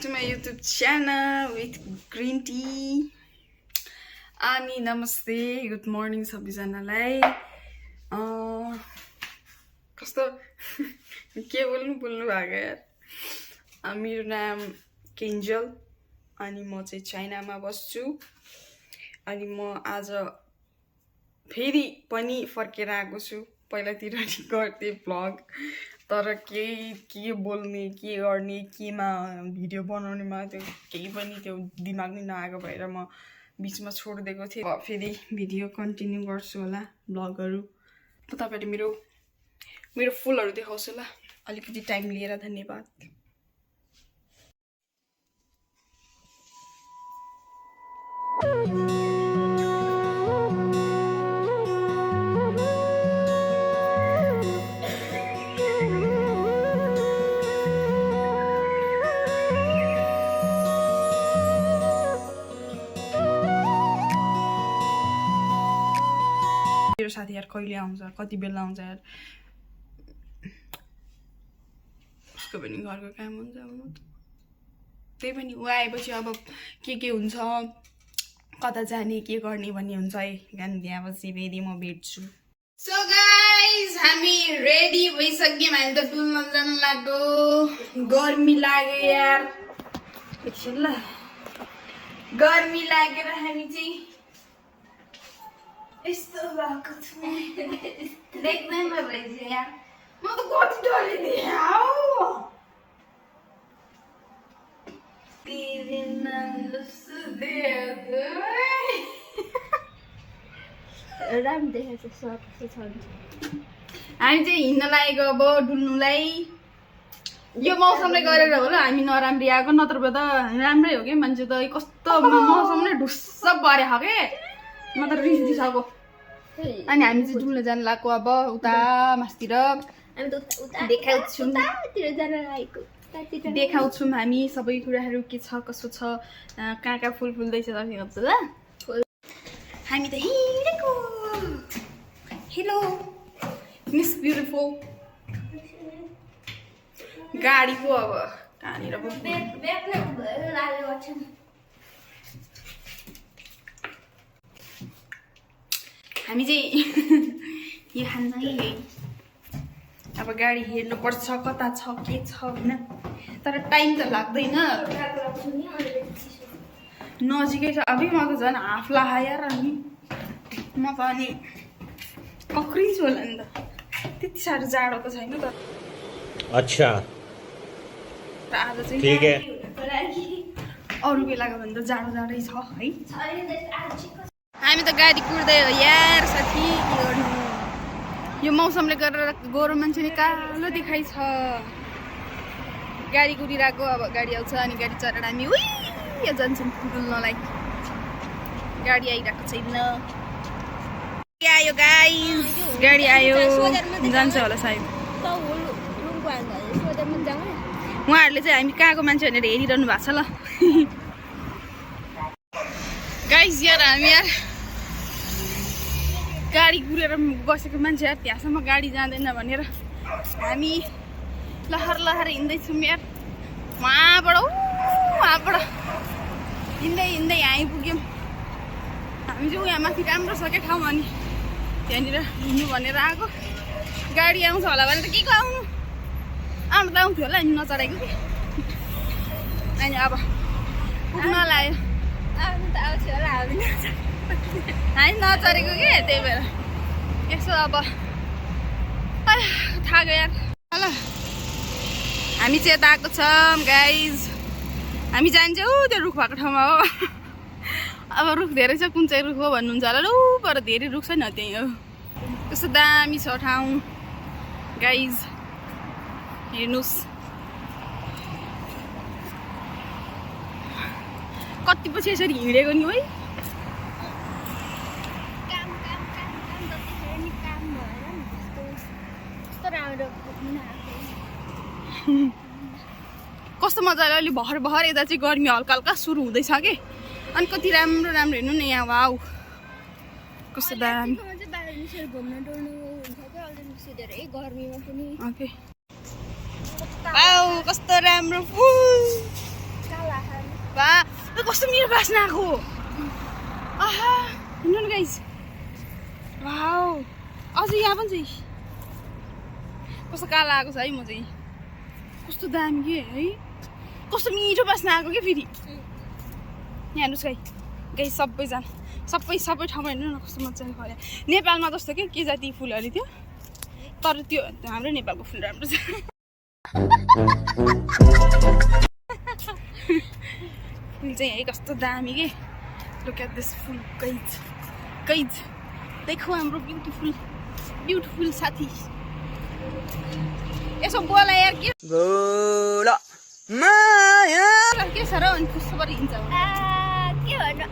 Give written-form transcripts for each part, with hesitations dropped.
to my YouTube channel with green tea. Ani namaste, good morning सबैजनालाई. कस्तो के बोल्नु भएको यार. मेरो नाम केन्जल अनि म चाहिँ चाइनामा बस्छु. अनि म आज फेरि पनि फर्केर आएको छु. पहिलातिर नि गर्थे भ्लग, तर के बोल्ने, के गर्ने, केमा भिडियो बनाउनेमा त्यो केही पनि त्यो दिमाग नै नआएको भएर म बीचमा छोडिदिएको थिएँ. फेरि भिडियो कन्टिन्यू गर्छु होला भ्लगहरु. तपाईहरुले मेरो फुलहरु देखाउँछु ल, अलिकति टाइम लिएर. धन्यवाद. मेरो साथीहरु कहिले आउँछ, कति बेला आउँछ यार. उसको पनि घरको काम हुन्छ. त्यही पनि उ आएपछि अब के हुन्छ, कता जाने, के गर्ने भन्ने हुन्छ है. गान दिएपछि फेरि म भेट्छु. सो गाइस, हामी रेडी भइसक्यौँ. हामी त डुल्न जान लाग्यो. गर्मी लाग्यो यार. एकछिन ल. गर्मी लागेर हामी चाहिँ यस्तो भएको छु. देख्दैन रहेछ यार. म त कति डरिदिएँ हौ. राम्रो देखेको छ. हामी चाहिँ हिँड्न लागेको अब डुल्नुलाई. यो मौसमले गरेर हो ल हामी नराम्री आएको, नत्र त राम्रै हो कि. मान्छे त कस्तो मौसम नै ढुस्स परेको के. म त रिसिसकेको. अनि हामी चाहिँ डुल्न जान लाग्यो अब उता मास्तिर. देखाउँछौँ हामी सबै कुराहरू के छ कसो छ, कहाँ फुल फुल्दैछ देखाउँछु ल. हामी त हिँडेको. Hello miss beautiful. गाडी पो अब कहाँनिर पो. हामी चाहिँ यो खान्छ कि यही. अब गाडी हेर्नुपर्छ कता छ के छ होइन. तर टाइम त लाग्दैन. नजिकै छ. अबे म त झन् हाफ लाएर अनि म त अनि कक्रिन्छु होला नि त. त्यति साह्रो जाडो त छैन त. अच्छा आज चाहिँ ठीक है. अरू बेलाको भन्दा जाडो जाडै छ है. हामी त गाडी कुर्दै हो यार साथी. के गर्नु, यो मौसमले गरेर गोरो मान्छे नि कालो देखाइ छ. गाडी कुरिरहेको. अब गाडी आउँछ अनि गाडी चढेर हामी उही जान्छौँ डुल्नलाई. गाडी आइरहेको छैन. आयो गाइस, गाडी आयो. जान्छ होला सायद. उहाँहरूले चाहिँ हामी कहाँको मान्छे भनेर हेरिरहनु भएको छ ल. गाइस यार हामी यार गाडी कुरेर बसेको मान्छे यार. त्यहाँसम्म गाडी जाँदैन भनेर हामी लहर लहर हिँड्दैछौँ यार. वहाँबाट हिँड्दै आइपुग्यौँ. हामी चाहिँ यहाँ माथि राम्रो छ क्या ठाउँ. अनि त्यहाँनिर हिँड्नु भनेर आएको. गाडी आउँछ होला भनेर के को आउनु त आउँथ्यो होला नि नचढाएको कि. अनि अब पुग्न लाग्यो. हामी नचढेको के, त्यही भएर यसो अब थाहा यार. ल हामी चाहिँ यता आएको छौँ गाइज. हामी जान्छौँ त्यो रुख भएको ठाउँमा हो. अब रुख धेरै छ. कुन चाहिँ रुख हो भन्नुहुन्छ होला. ल पर धेरै रुख छैन त्यही हो. कस्तो दामी छ ठाउँ गाइज. हेर्नुहोस् कति पछि यसरी हिँडेको नि है. कस्तो मजाले अलि भर यता चाहिँ गर्मी हल्का हल्का सुरु हुँदैछ कि. अनि कति राम्रो हेर्नु न यहाँ. वाउ कस्तो दामी. वाउ कस्तो राम्रो फुल. बा कस्तो मिठो बास्ना आएको आहा हेर्नु न गाइस वाउ अझ यहाँ पनि चाहिँ कस्तो काला आएको छ है म चाहिँ कस्तो दामी के है कस्तो मिठो बास्ना आएको के फेरि यहाँ हेर्नुहोस् गाई सबैजना सबै ठाउँमा हेर्नु न कस्तो मजाले फल्यो नेपालमा जस्तो के जाति फुलहरू थियो तर त्यो हाम्रो नेपालको फुल राम्रो छ फुल चाहिँ है कस्तो दामी के look at this full guys देखो हाम्रो ब्युटिफुल साथी यसो बोला यार के बोला माया के छ र अनि खुस गरी हिँड्छ के भन्नु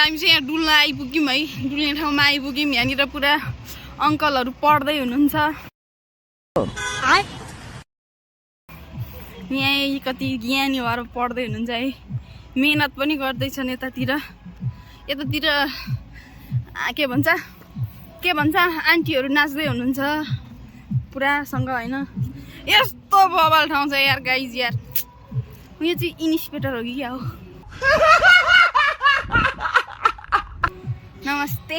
हामी चाहिँ यहाँ डुल्न आइपुग्यौँ है डुल्ने ठाउँमा आइपुग्यौँ यहाँनिर पुरा अङ्कलहरू पढ्दै हुनुहुन्छ यहाँ कति ज्ञानी भएर पढ्दै हुनुहुन्छ है मेहनत पनि गर्दैछन् यतातिर के भन्छ आन्टीहरू नाच्दै हुनुहुन्छ पुरासँग होइन यस्तो बबाल ठाउँ छ यार गाइज यार यो चाहिँ इन्सपेक्टर हो कि क्या हो नमस्ते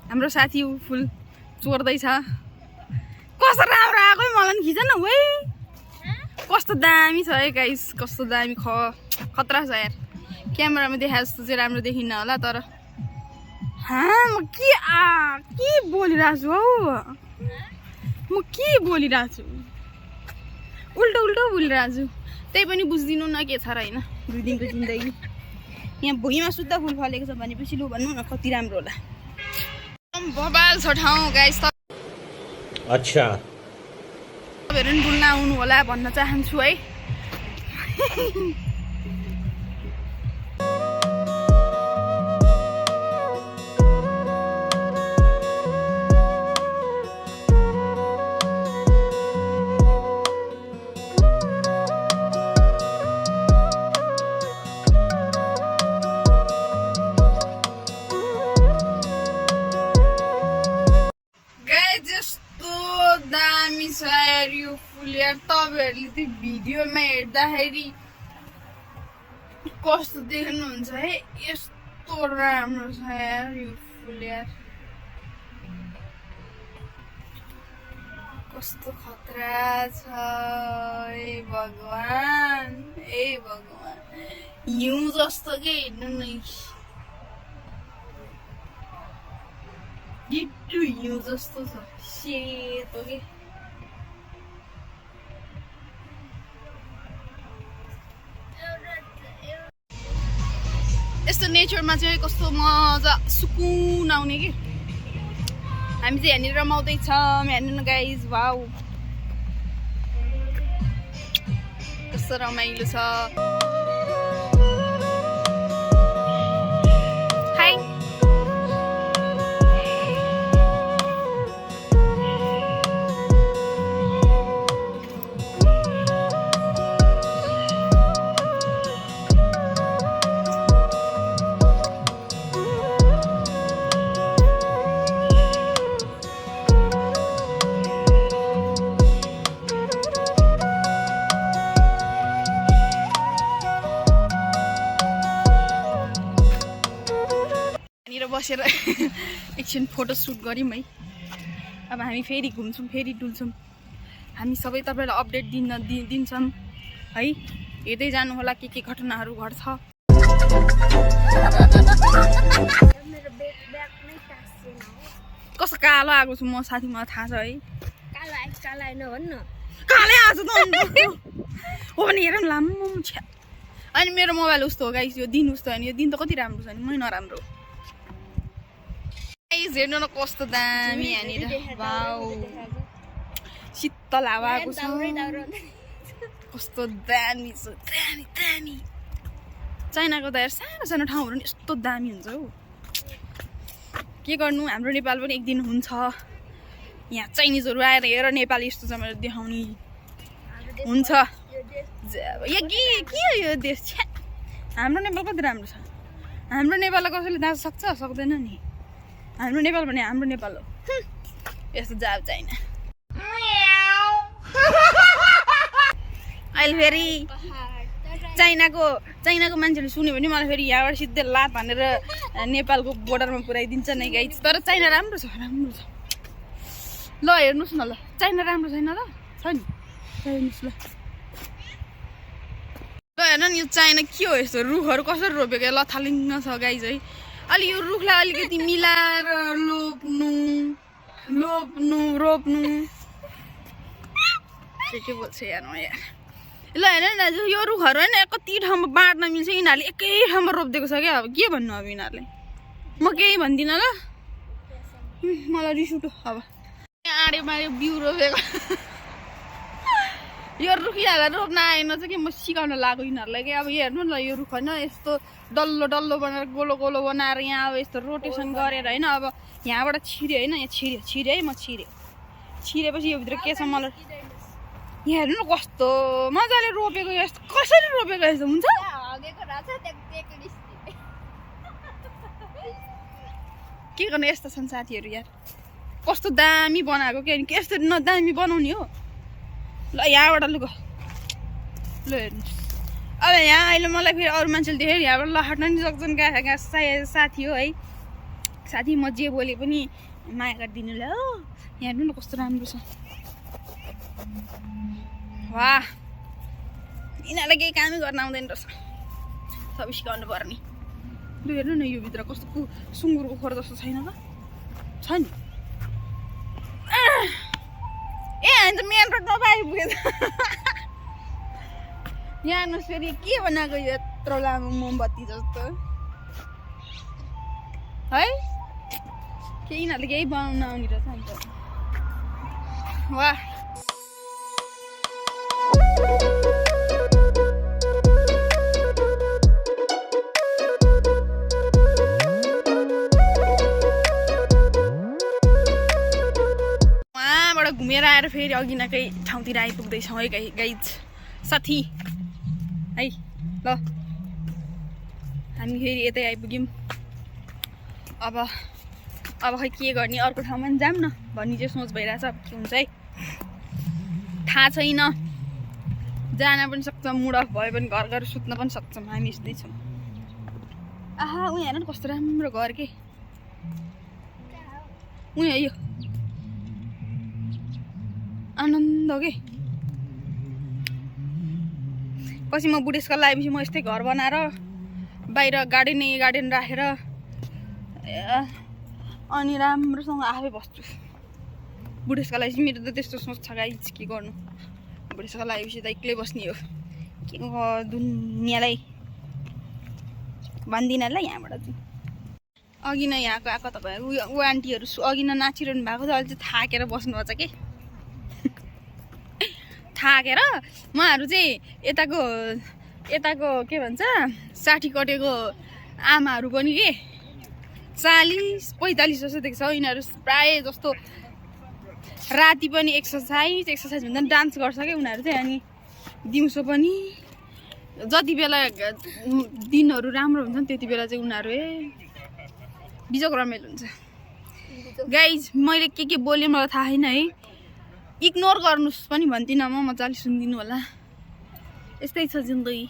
हाम्रो साथी फुल चोर्दैछ कस्तो राम्रो आएको मलाई खिच न है कस्तो दामी छ है गाइस कस्तो दामी खतरा छ यार क्यामेरामा देखाए जस्तो चाहिँ राम्रो देखिन्न होला तर म के बोलिरहेको छु हौ म के बोलिरहेको छु उल्टो बोलिरहेको छु त्यही पनि बुझिदिनु न के छ र होइन 2 दिनको जिन्दगी यहाँ भुइँमा शुद्ध फुल फलेको छ भनेपछि लु भन्नु न कति राम्रो होला बबाल छ ठाउँ गाइस अच्छा तपाईँहरू पनि डुल्न आउनु होला भन्न चाहन्छु है दामी छ यार यो फुल यार तपाईँहरूले त्यो भिडियोमा हेर्दाखेरि कस्तो देख्नुहुन्छ है यस्तो राम्रो छ यार यो फुल यार कस्तो खतरा छ ए भगवान हिउँ जस्तो के हेर्नु न डिट्टु हिउँ जस्तो छ सेतो के यस्तो नेचरमा चाहिँ कस्तो मजा सुकुन आउने कि हामी चाहिँ यहाँनिर रमाउँदैछौँ हेर्नु न गाइज वाउ कस्तो रमाइलो छ हाई बसेर एकछिन फोटो सुट गऱ्यौँ है अब हामी फेरि घुम्छौँ फेरि डुल्छौँ हामी सबै तपाईँलाई अपडेट दिन्छौँ है हेर्दै जानु होला के घटनाहरू घट्छ कस्तो कालो आएको छु म साथी मलाई थाहा छ है कालै आएको छ हो भने हेर न लामो अनि मेरो मोबाइल उस्तो हो गाइस यो दिन उस्तो होइन यो दिन त कति राम्रो छ नि मै नराम्रो हेर्नु न कस्तो दामी यहाँनिर वाउ शीतल शीतल हावा आएको छ दाउरै दाउरो कस्तो दामी छ दामी दामी चाइनाको त यार सानो सानो ठाउँहरू नि यस्तो दामी हुन्छ हौ के गर्नु हाम्रो नेपाल पनि एक दिन हुन्छ यहाँ चाइनिजहरू आएर हेर नेपाल यस्तो छ भनेर देखाउने हुन्छ यो के हो यो देश छ्या हाम्रो नेपाल कति राम्रो छ हाम्रो नेपाललाई कसैले दाँच्न सक्छ सक्दैन नि हाम्रो नेपाल भने हाम्रो नेपाल हो यस्तो जाब चाइना अहिले फेरि चाइनाको मान्छेले सुन्यो भने मलाई फेरि यहाँबाट सिधै लात हानेर नेपालको बोर्डरमा पुऱ्याइदिन्छ नै गाइस तर चाइना राम्रो छ ल हेर्नुहोस् न ल चाइना राम्रो छैन र छ नि हेर्नुहोस् ल हेर्न नि यो चाइना के हो यस्तो रुखहरू कसरी रोपेको लथालिङ्ग छ गाइस है अलि यो रुखलाई अलिकति मिलाएर रोप्नु के बोल्छ यार म यार ल हेर न दाजु यो रुखहरू होइन कति ठाउँमा बाँड्न मिल्छ यिनीहरूले एकै ठाउँमा रोपिदिएको छ क्या अब के भन्नु अब यिनीहरूले म केही भन्दिनँ ल मलाई रिस उठ्यो अब आँडेमा यो बिउ रोपेको यो रुख यिनीहरूलाई रोप्न आएन चाहिँ कि म सिकाउन लाग्यो यिनीहरूलाई कि अब हेर्नु न यो रुख होइन यस्तो डल्लो डल्लो बनाएर गोलो गोलो बनाएर यहाँ अब यस्तो रोटेसन गरेर होइन अब यहाँबाट छिर्यो होइन यहाँ छिर्यो है म छिरेपछि यो भित्र के छ मलाई यहाँ हेर्नु न कस्तो मजाले रोपेको यस्तो कसरी रोपेको यस्तो हुन्छ के गर्नु यस्तो छन् साथीहरू यार कस्तो दामी बनाएको के अनि यस्तो दामी बनाउने हो ल यहाँबाट लु हेर्नुहोस् अब यहाँ अहिले मलाई फेरि अरू मान्छेले देखेर यहाँबाट लहट्न नि सक्छन् साथी हो है साथी म जे बोले पनि माया गरिदिनु ल हो यहाँ हेर्नु न कस्तो राम्रो छ वाह यिनीहरूलाई केही कामै गर्न आउँदैन रहेछ सबै सिकाउनु पर्ने लु हेर्नु न यो भित्र कस्तो सुँगुरको खोर जस्तो छैन त छ नि ए हामी त मेन रोडमा पो आइपुगेछ यहाँ हेर्नुहोस् फेरि के बनाएको यत्रो लामो मोमबत्ती जस्तो है के यिनीहरूले केही बनाउन आउने रहेछ अन्त वाह वहाँबाट घुमेर आएर फेरि अघिनाकै ठाउँतिर आइपुग्दैछौँ है गाइज साथी है ल हामी फेरि यतै आइपुग्यौँ अब खै के गर्ने अर्को ठाउँमा पनि जाऊँ न भन्ने चाहिँ सोच भइरहेछ के हुन्छ है थाहा छैन जान पनि सक्छ मुड अफ भयो भने घर गएर सुत्न पनि सक्छौँ हामी यस्तै छौँ आहा उहाँ हेर न कस्तो राम्रो घर के उहाँ यो आनन्द के पछि म बुढेसकाल आएपछि म यस्तै घर बनाएर बाहिर गार्डन राखेर अनि राम्रोसँग आफै बस्छु बुढेसकाल आएपछि मेरो त त्यस्तो सोच छ गाइस के गर्नु बुढेसकाल आएपछि त एक्लै बस्ने हो के दुनियाँलाई भन्दिनँ ल यहाँबाट चाहिँ अघि नै यहाँको आएको तपाईँहरू ऊ आन्टीहरू अघि नै नाचिरहनु भएको छ अहिले चाहिँ थाकेर बस्नुभएको छ कि थाकेर उहाँहरू चाहिँ यताको के भन्छ 60 कटेको आमाहरू पनि के 40-45 जस्तो देख्छ यिनीहरू प्रायः जस्तो राति पनि एक्सर्साइज भन्दा डान्स गर्छ क्या उनीहरू चाहिँ अनि दिउँसो पनि जति बेला दिनहरू राम्रो हुन्छ नि त्यति बेला चाहिँ उनीहरू बिजोक रमाइलो हुन्छ गाइज मैले के बोलेँ मलाई थाहा छैन है इग्नोर गर्नुहोस् पनि भन्दिनँ म मजाले सुनिदिनु होला यस्तै छ जिन्दगी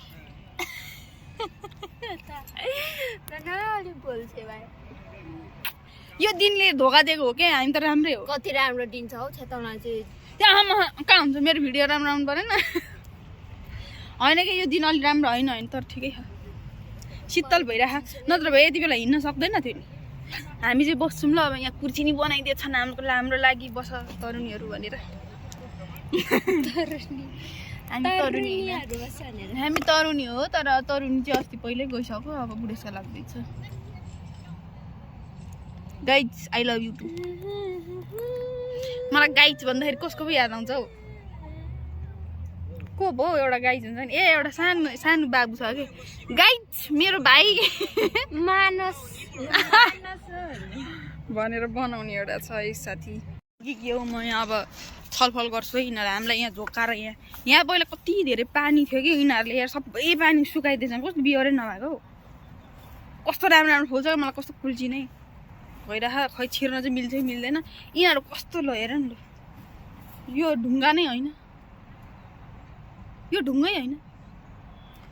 यो दिनले धोका दिएको हो क्या हामी त राम्रै हो कति राम्रो दिन छ हौ छेताउन चाहिँ त्यहाँ कहाँ हुन्छ मेरो भिडियो राम्रो आउनु परेन होइन कि यो दिन अलि राम्रो होइन तर ठिकै छ शीतल भइरहेको नत्र भए यति बेला हिँड्न सक्दैन थियो नि हामी चाहिँ बस्छौँ ल अब यहाँ कुर्सी नि बनाइदिएछन् हाम्रो लागि बस तरुणीहरू भनेर हामी तरुणी हो तर तरुणी चाहिँ अस्ति पहिल्यै गइसक्यो अब बुढेसकाल लाग्दैछ guys I love you too मलाई गाइज भन्दाखेरि कसको पो याद आउँछ हौ को भो एउटा गाइज हुन्छ नि एउटा सानो सानो बाबु छ कि गाइज मेरो भाइ मानस भनेर बनाउने एउटा छ एक साथी के हो म यहाँ अब छलफल गर्छु है यिनीहरू हामीलाई यहाँ झोकाएर यहाँ पहिला कति धेरै पानी थियो कि यिनीहरूले यहाँ सबै पानी सुकाइदिएछन् कस्तो बिहोरै नभएको हौ कस्तो राम्रो राम्रो फुल्छ मलाई कस्तो फुल चिनै भइरह खै छिर्न चाहिँ मिल्छ मिल्दैन यिनीहरू कस्तो ल हेर नि ल यो ढुङ्गा नै होइन यो ढुङ्गै होइन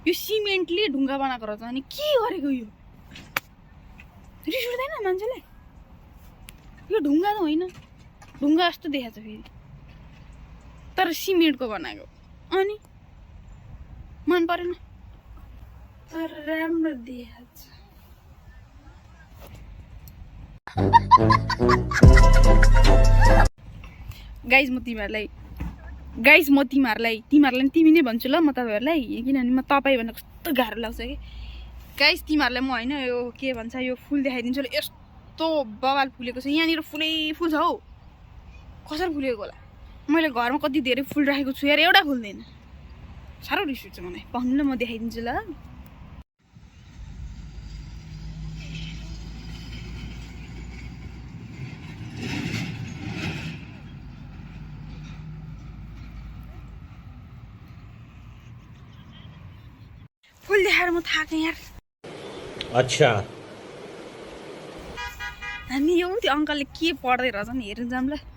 यो सिमेन्टले ढुङ्गा बनाएको रहेछ अनि के गरेको यो रिस उठ्दैन मान्छेले यो ढुङ्गा त होइन ढुङ्गा जस्तो देखाएको छ फेरि तर सिमेन्टको बनाएको अनि मन परेन तर राम्रो देखाएको छ गाइज म तिमीहरूलाई तिमी नै भन्छु ल म तपाईँहरूलाई किनभने म तपाईँ भनेर कस्तो गाह्रो लाग्छ कि गाइज तिमीहरूलाई म होइन यो के भन्छ यो फुल देखाइदिन्छु ल यस्तो बवाल फुलेको छ यहाँनिर फुलै फुल छ हौ कसरी फुलेको होला मैले घरमा कति धेरै फुल राखेको छु यार एउटा फुल्दैन साह्रो रिस उठ्छ मलाई पाउनु ल म देखाइदिन्छु ल फुल देखाएर म थाकेँ यार अच्छा हामी यो त्यो अङ्कलले के पढ्दै रहेछन् हेर्नु जाऊँ ल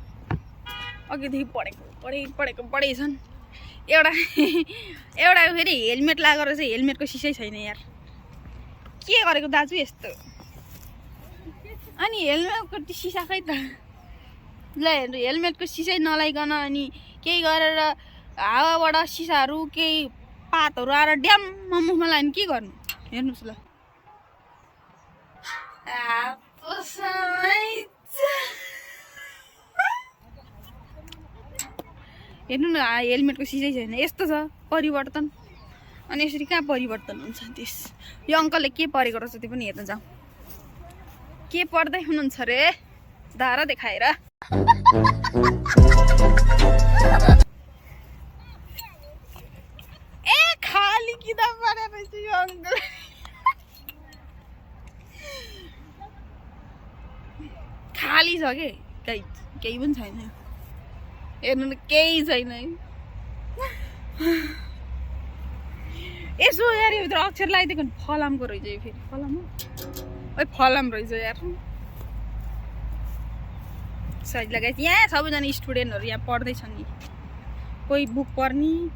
अघिदेखि पढेछन् एउटा फेरि हेलमेट लगाएर चाहिँ हेलमेटको सिसै छैन यार के गरेको दाजु यस्तो अनि हेलमेटको सिसा खै त ल हेलमेटको सिसै नलाइकन अनि केही गरेर हावाबाट सिसाहरू केही पातहरू आएर ड्याम्म मुखमा लाग्यो के गर्नु हेर्नुहोस् ल हेर्नु न हेलमेटको सिसै छैन यस्तो छ परिवर्तन अनि यसरी कहाँ परिवर्तन हुन्छ त्यस यो अङ्कलले के परेको रहेछ त्यो पनि हेर्न जाउँ के पढ्दै हुनुहुन्छ रे धारा देखाएर ए खाली किताब पढेपछि यो अङ्कल खाली छ के केही पनि छैन हेर्नु न केही छैन यसो यार यो भित्र अक्षर लगाइदिएको फलामको रहेछ यो फेरि फलाम हो फलाम रहेछ यार साइज लगाएछ यहाँ सबैजना स्टुडेन्टहरू यहाँ पढ्दैछन् नि कोही बुक पढ्ने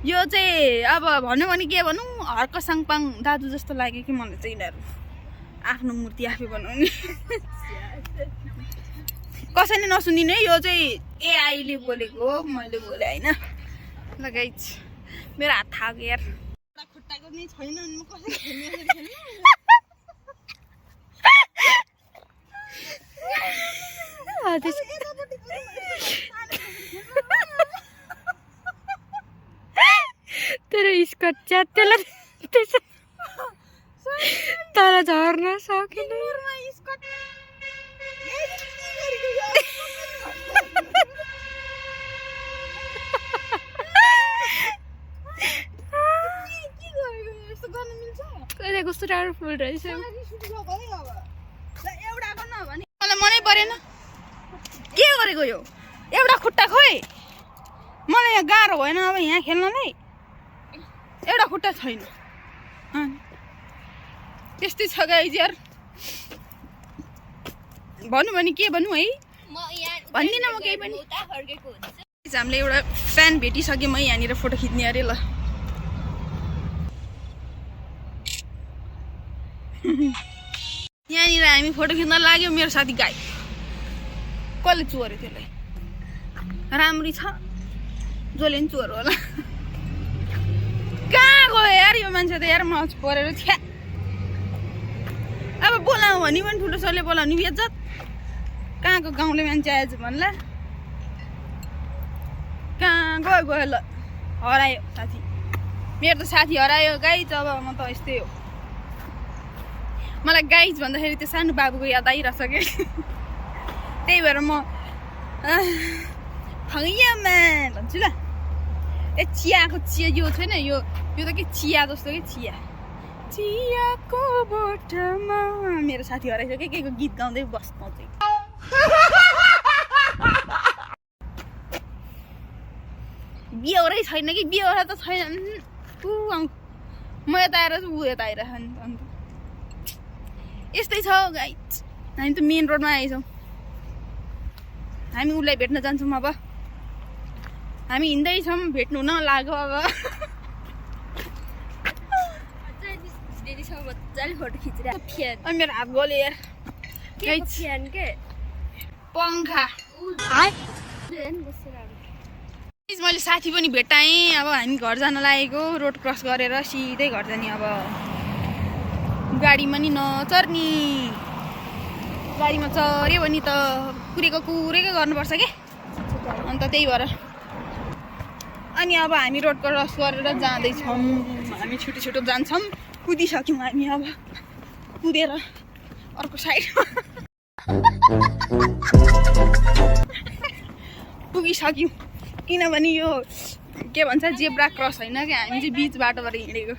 यो चाहिँ अब भन्यो भने के भनौँ हर्क साङपाङ दाजु जस्तो लाग्यो कि मलाई चाहिँ यिनीहरू आफ्नो मूर्ति आफै बनाउने कसैले नसुनिने यो चाहिँ एआईले बोलेको हो मैले बोले होइन ल गाइज मेरो हात थाक्यो यार खुट्टाको नै छैन अनि म कसरी खेल्ने तेरो स्कर्ट च्यातेला तर झर्न सकिन कस्तो राम्रो फुल रहेछ मलाई मनै परेन के गरेको यो एउटा खुट्टा खोइ मलाई यहाँ गाह्रो भएन अब यहाँ खेल्नलाई एउटा खुट्टा छैन त्यस्तै छ गाइज यार भन्नु भने के भन्नु है भन्दिनँ म केही पनि हामीले एउटा फ्यान भेटिसक्यौँ है यहाँनिर फोटो खिच्ने अरे ल यहाँनिर हामी फोटो खिच्न लाग्यो मेरो साथी गाई कसले चोर्यो त्यसलाई राम्री छ जसले पनि चोर होला कहाँ गयो यार यो मान्छे त यार मच परेर छ्या अब बोलाऊ भने पनि ठुलो सरले बोलाउने बेज्जत कहाँको गाउँले मान्छे आएछ भन्ला कहाँ गयो ल हरायो साथी मेरो त साथी हरायो गाइज अब म त यस्तै हो मलाई गाइज भन्दाखेरि त्यो सानो बाबुको याद आइरहेछ कि त्यही भएर म फगैयामा भन्छु ल ए चियाको चिया यो छैन यो त के चिया जस्तो के चिया चियाको बोटमा मेरो साथी हराइसक्यो के को गीत गाउँदै बस्नु चाहिँ बिहोरै छैन कि बिहोरा त छैन म यता आएर ऊ यता आइरह नि अन्त यस्तै छ गाइज हामी त मेन रोडमा आइछौँ हामी उसलाई भेट्न जान्छौँ अब हामी हिँड्दैछौँ भेट्नु नलाग्यो अब फोटो खिचिरहेको अनि मेरो हात गल्यो यार पङ्खा मैले साथी पनि भेटाएँ अब हामी घर जान लागेको रोड क्रस गरेर सिधै घर जाने अब गाडीमा नि नचर्नी गाडीमा चऱ्यो भने त कुरेको गर्नुपर्छ के अन्त त्यही भएर अनि अब हामी रोड क्रस गरेर जाँदैछौँ हामी छिटो जान्छौँ कुदिसक्यौँ हामी अब कुदेर अर्को साइडमा पुगिसक्यौँ किनभने यो के भन्छ जेब्रा क्रस होइन क्या हामी चाहिँ बिच बाटोबाट हिँडेको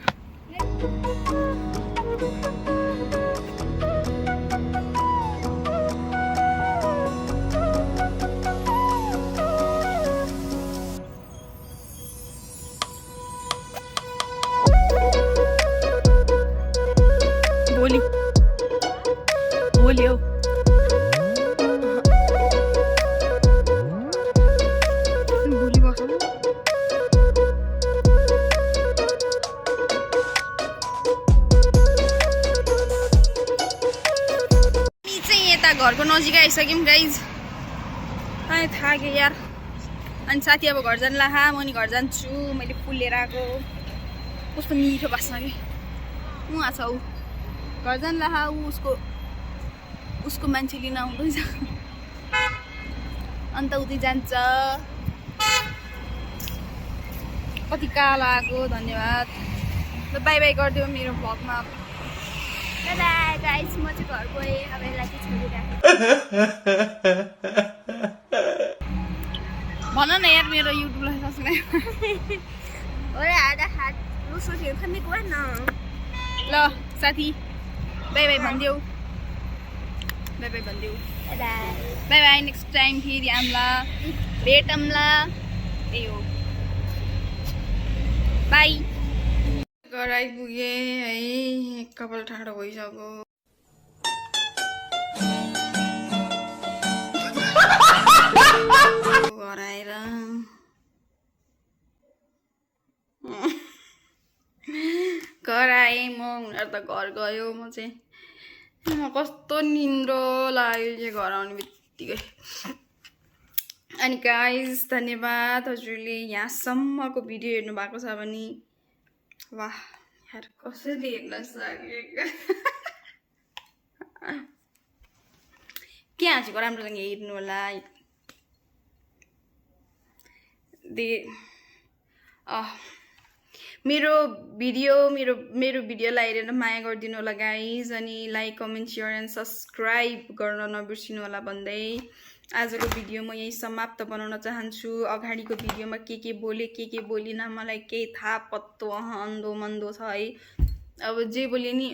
भोलि हौ भोलि बस्नु घरको नजिक आइसक्यौँ गाइज थाक्यो यार अनि साथी अब घर जानु लाहा म नि घर जान्छु मैले फुल लिएर आएको कस्तो मिठो बास्न कि उहाँ छ ऊ घर जानु लाहा उसको मान्छे लिन आउँदैछ अन्त उतै जान्छ कति कालो आएको धन्यवाद ल बाई बाई गरिदियो मेरो भ्लगमा बाई गाइस म चाहिँ घर गएँ अब यसलाई चाहिँ छोडिराखेँ भन न यार मेरो युट्युबलाई सब्स्क्राइब ओरे आधा हात रुसोसियो खन्ने गयो न ल साथी बाई बाई भनिदेऊ बाई बाई भनिदेऊ बाई बाई नेक्स्ट टाइम फेरि आउँला भेटौँला त्यही हो बाई घर आइपुगेँ है कपाल ठाडो भइसक्यो घर आएर घर आएँ म उनीहरू त घर गयो म चाहिँ कस्तो निन्द्रो लाग्यो चाहिँ घर आउने बित्तिकै अनि गाइज धन्यवाद हजुरले यहाँसम्मको भिडियो हेर्नु भएको छ भने वाह यार कसैले हेर्न सकेको के हाँसेको राम्रोसँग हेर्नु होला मेरो भिडियोलाई हेरेर माया गरिदिनु होला गाइज अनि like comment share and subscribe गर्न नबिर्सिनु होला भन्दै आजको भिडियो म यही समाप्त बनाउन चाहन्छु अगाडिको भिडियोमा के बोले के बोलिन मलाई केही थाहा पत्तो अन्धो मन्दो छ है अब जे बोले नि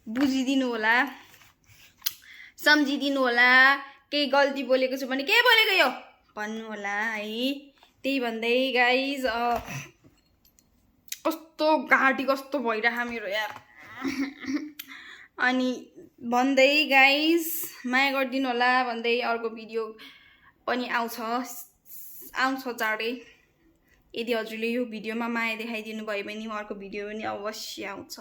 बुझिदिनु होला सम्झिदिनु होला केही गल्ती बोलेको छु भने के बोलेको यो भन्नु होला है त्यही भन्दै गाइज कस्तो घाँटी कस्तो भइरह मेरो यार अनि भन्दै गाइज माया गरिदिनु होला भन्दै अर्को भिडियो पनि आउँछ चाँडै यदि हजुरले यो भिडियोमा माया देखाइदिनु भयो भने अर्को भिडियो पनि अवश्य आउँछ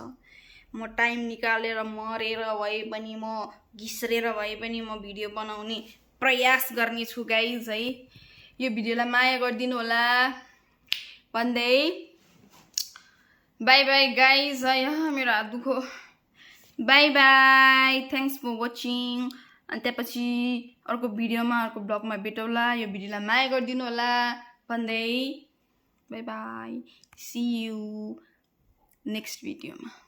म टाइम निकालेर मरेर भए पनि म घिस्रेर भए पनि म भिडियो बनाउने प्रयास गर्नेछु गाइज है यो भिडियोलाई माया गरिदिनु होला भन्दै बाई बाई गाइज है मेरो हात दुखो bye bye thanks for watching अनि त्यसपछि अर्को भिडियोमा अर्को ब्लगमा भेटौँला यो भिडियोलाई माया गरिदिनु होला भन्दै bye bye see you next भिडियोमा